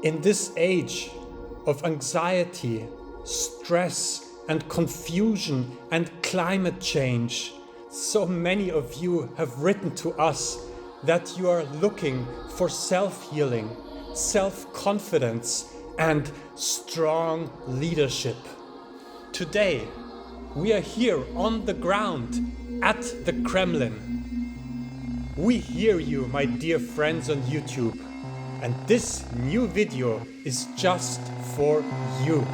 In this age of anxiety, stress and confusion and climate change, so many of you have written to us that you are looking for self-healing, self-confidence and strong leadership. Today, we are here on the ground at the Kremlin. We hear you, my dear friends on YouTube, and this new video is just for you.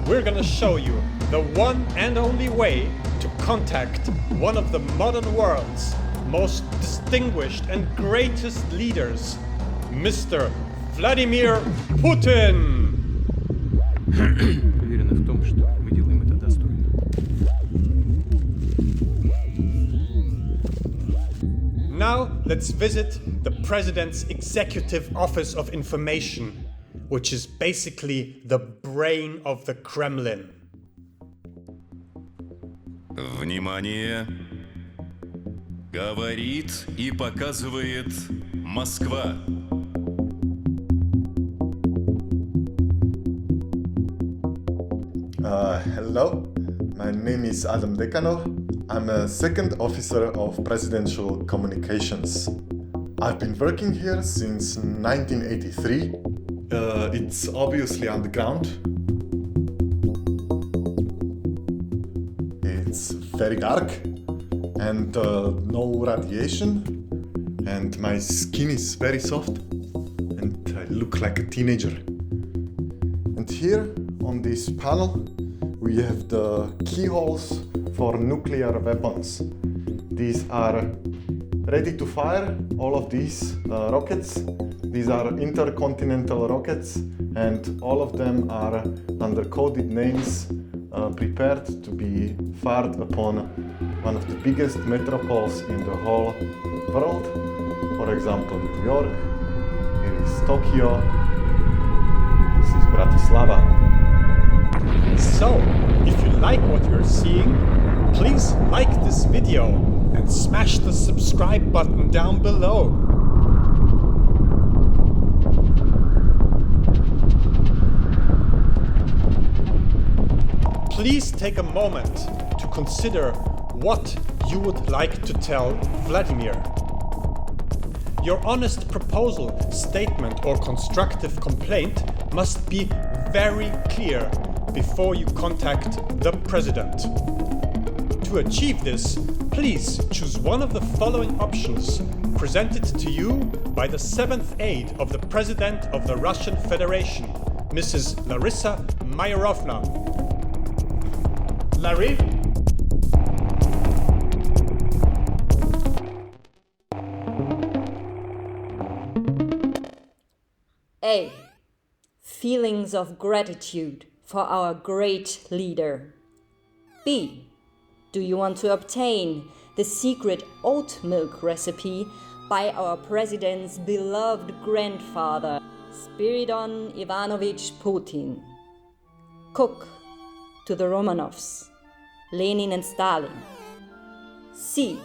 We're gonna show you the one and only way to contact one of the modern world's most distinguished and greatest leaders, Mr. Vladimir Putin. Уверены в том, что мы делаем это достойно. Now let's visit the President's Executive Office of Information, which is basically the brain of the Kremlin. Внимание! Говорит и показывает Москва. Hello, my name is Dekan. I'm a second officer of presidential communications. I've been working here since 1983. It's obviously underground. It's very dark and no radiation, and my skin is very soft and I look like a teenager. And here on this panel we have the keyholes for nuclear weapons. These are ready to fire, all of these rockets. These are intercontinental rockets, and all of them are under coded names, prepared to be fired upon one of the biggest metropoles in the whole world. For example, New York, here is Tokyo, this is Bratislava. So, if you like what you're seeing, please like this video and smash the subscribe button down below. Please take a moment to consider what you would like to tell Vladimir. Your honest proposal, statement or constructive complaint must be very clear before you contact the President. To achieve this, please choose one of the following options presented to you by the 7th aide of the President of the Russian Federation, Mrs. Larissa Mayorovna. Larry? A. Feelings of gratitude for our great leader. B. Do you want to obtain the secret oat milk recipe by our president's beloved grandfather, Spiridon Ivanovich Putin? Cook to the Romanovs, Lenin and Stalin. C.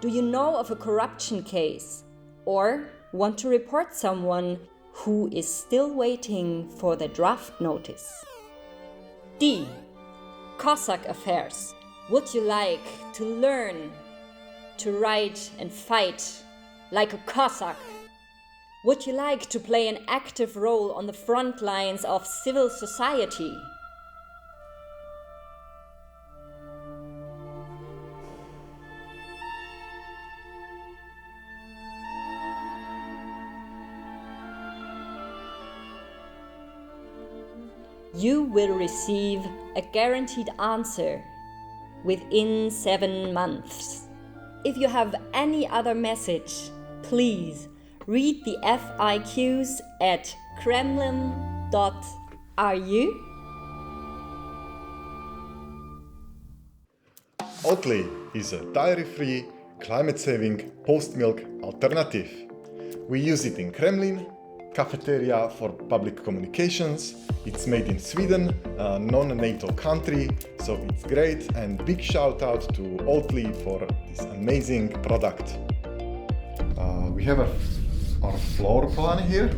Do you know of a corruption case or want to report someone who is still waiting for the draft notice? D. Cossack affairs. Would you like to learn to ride and fight like a Cossack? Would you like to play an active role on the front lines of civil society? You will receive a guaranteed answer within 7 months. If you have any other message, please read the FIQs at kremlin.ru. Oatly is a dairy-free, climate-saving post-milk alternative. We use it in Kremlin, cafeteria for public communications. It's made in Sweden, a non-NATO country, so it's great, and big shout out to Oatly for this amazing product. We have our floor plan here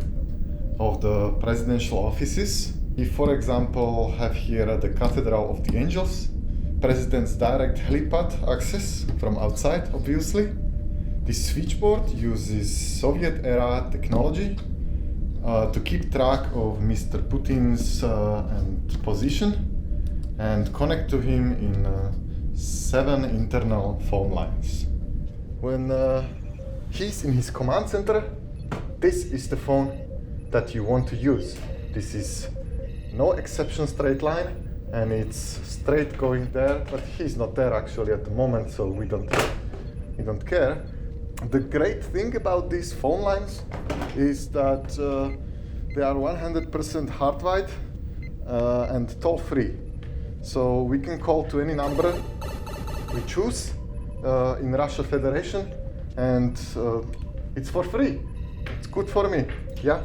of the presidential offices. We, for example, have here the Cathedral of the Angels, President's direct helipad access from outside, obviously. The switchboard uses Soviet-era technology to keep track of Mr. Putin's position and connect to him in 7 internal phone lines. When he's in his command center, this is the phone that you want to use. This is no exception straight line, and it's straight going there, but he's not there actually at the moment, so we don't care. The great thing about these phone lines is that they are 100% hardwired and toll-free. So we can call to any number we choose in Russia Federation, and it's for free. It's good for me, yeah?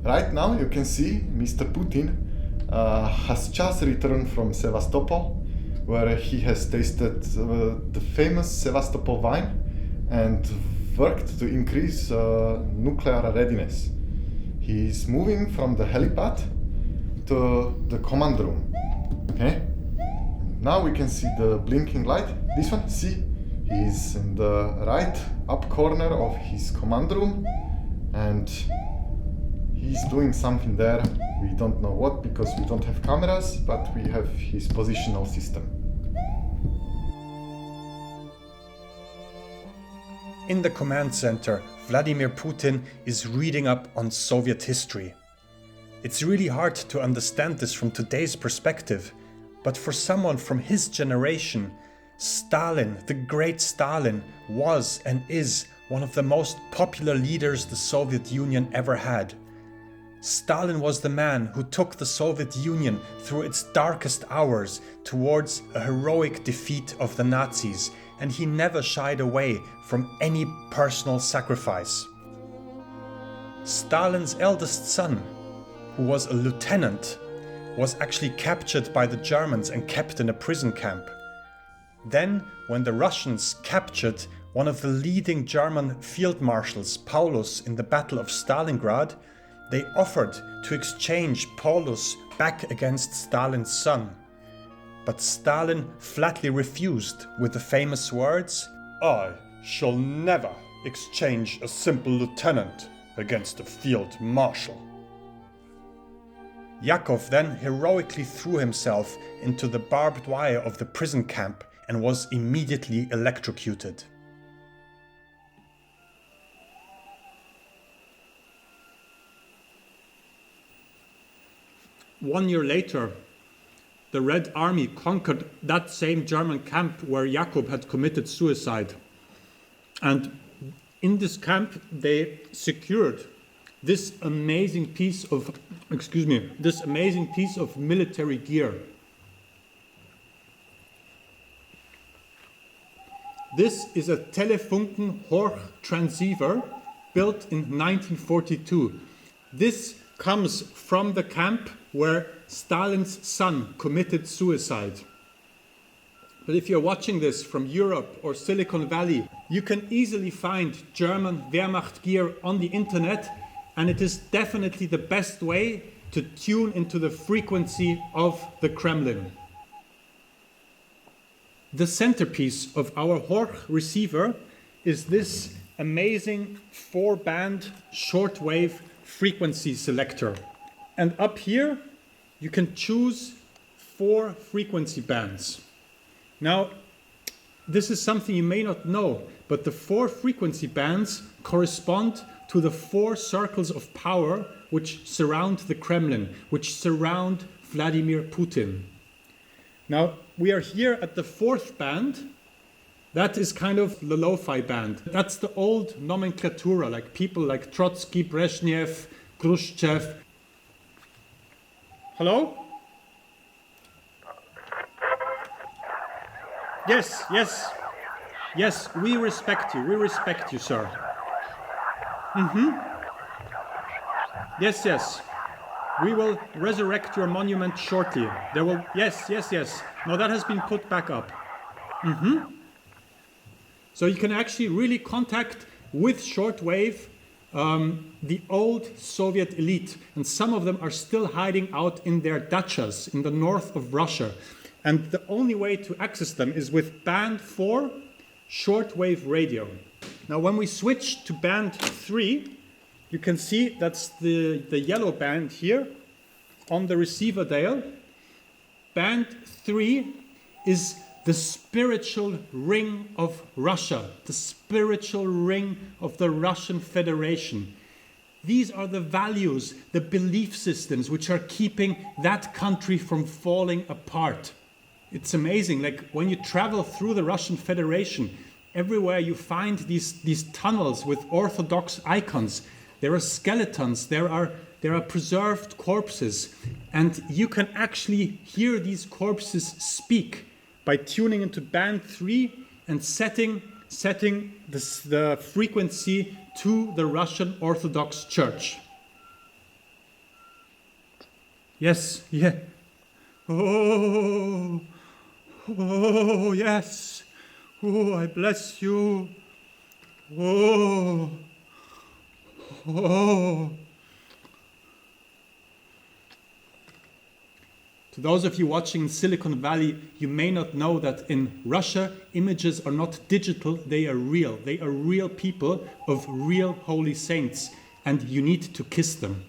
Right now you can see Mr. Putin has just returned from Sevastopol, where he has tasted the famous Sevastopol wine and worked to increase nuclear readiness. He's moving from the helipad to the command room. Okay? Now we can see the blinking light. This one, see? He's in the right up corner of his command room, and he's doing something there. We don't know what because we don't have cameras, but we have his positional system. In the command center, Vladimir Putin is reading up on Soviet history. It's really hard to understand this from today's perspective, but for someone from his generation, Stalin, the great Stalin, was and is one of the most popular leaders the Soviet Union ever had. Stalin was the man who took the Soviet Union through its darkest hours towards a heroic defeat of the Nazis, and he never shied away from any personal sacrifice. Stalin's eldest son, who was a lieutenant, was actually captured by the Germans and kept in a prison camp. Then, when the Russians captured one of the leading German field marshals, Paulus, in the Battle of Stalingrad, they offered to exchange Paulus back against Stalin's son. But Stalin flatly refused with the famous words, "I shall never exchange a simple lieutenant against a field marshal." Yakov then heroically threw himself into the barbed wire of the prison camp and was immediately electrocuted. One year later, the Red Army conquered that same German camp where Yakov had committed suicide. And in this camp, they secured this amazing piece of military gear. This is a Telefunken Hoch transceiver built in 1942. This comes from the camp where Stalin's son committed suicide. But if you're watching this from Europe or Silicon Valley, you can easily find German Wehrmacht gear on the internet, and it is definitely the best way to tune into the frequency of the Kremlin. The centerpiece of our Horch receiver is this amazing 4-band shortwave frequency selector. And up here, you can choose 4 frequency bands. Now, this is something you may not know, but the 4 frequency bands correspond to the 4 circles of power which surround the Kremlin, which surround Vladimir Putin. Now, we are here at the 4th band. That is kind of the lo-fi band. That's the old nomenclatura, like people like Trotsky, Brezhnev, Khrushchev. Hello? Yes, yes. Yes, we respect you. We respect you, sir. Yes, yes. We will resurrect your monument shortly. There will... Yes, yes, yes. No, that has been put back up. So you can actually really contact with shortwave the old Soviet elite, and some of them are still hiding out in their dachas in the north of Russia. And the only way to access them is with band 4 shortwave radio. Now when we switch to band 3, you can see that's the yellow band here on the receiver dial. Band 3 is the spiritual ring of Russia, the spiritual ring of the Russian Federation. These are the values, the belief systems which are keeping that country from falling apart. It's amazing, like when you travel through the Russian Federation, everywhere you find these tunnels with Orthodox icons. There are skeletons, there are preserved corpses, and you can actually hear these corpses speak by tuning into band 3 and setting the frequency to the Russian Orthodox Church. Yes, yeah. Oh, yes. Oh, I bless you. Oh. To those of you watching in Silicon Valley, you may not know that in Russia, images are not digital, they are real. They are real people of real holy saints, and you need to kiss them.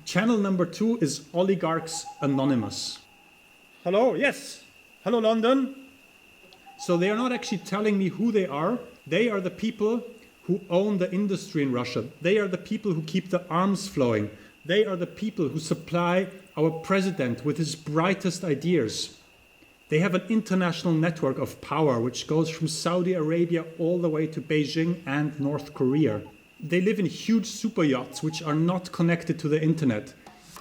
Channel number 2 is Oligarchs Anonymous. Hello, yes. Hello, London. So they are not actually telling me who they are. They are the people who own the industry in Russia. They are the people who keep the arms flowing. They are the people who supply our president with his brightest ideas. They have an international network of power which goes from Saudi Arabia all the way to Beijing and North Korea. They live in huge super yachts which are not connected to the internet.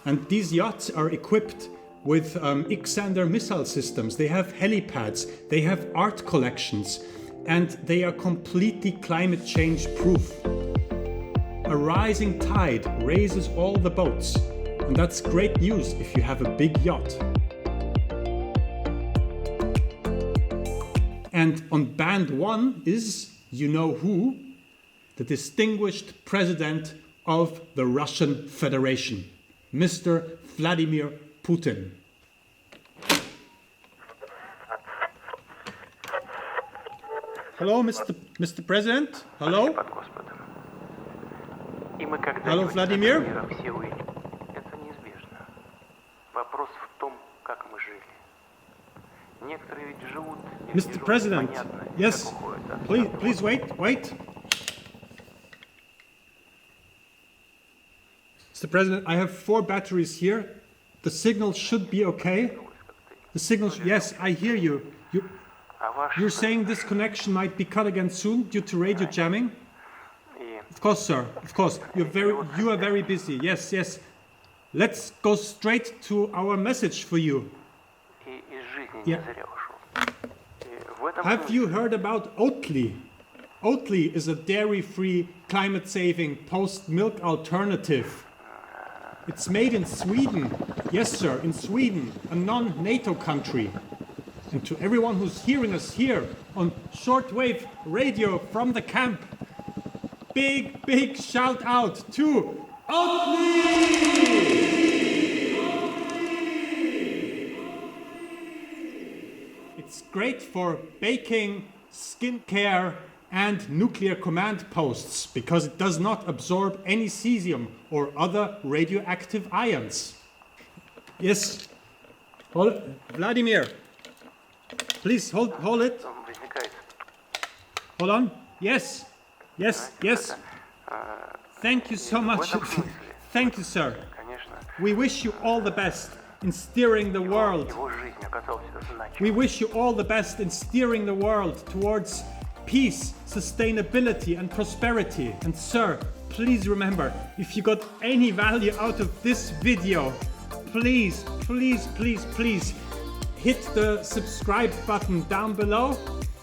And these yachts are equipped with Ixander missile systems. They have helipads, they have art collections, and they are completely climate change proof. A rising tide raises all the boats, and that's great news if you have a big yacht. And on band 1 is, you know who, the distinguished president of the Russian Federation, Mr. Vladimir Putin. Hello, Mr. President. Hello. Hello, Vladimir. Mr. President, yes, please wait. Mr. President, I have 4 batteries here. The signal should be okay. The signal, yes, I hear you. You're saying this connection might be cut again soon due to radio jamming? Of course, sir. Of course. You are very busy. Yes. Let's go straight to our message for you. Yeah. Have you heard about Oatly? Oatly is a dairy-free, climate-saving, post-milk alternative. It's made in Sweden. Yes, sir, in Sweden, a non-NATO country. And to everyone who's hearing us here on shortwave radio from the camp, big shout out to Oatly! It's great for baking, skincare, and nuclear command posts because it does not absorb any cesium or other radioactive ions. Yes, Vladimir, please hold it. Hold on. Yes. Thank you so much. Thank you, sir. We wish you all the best in steering the world. We wish you all the best in steering the world towards peace, sustainability, and prosperity. And sir, please remember, if you got any value out of this video, please hit the subscribe button down below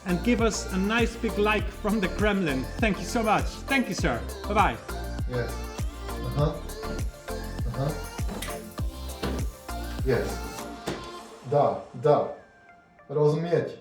and give us a nice big like from the Kremlin. Thank you so much. Thank you, sir. Bye-bye. Yes. Yes. Да. Разуметь.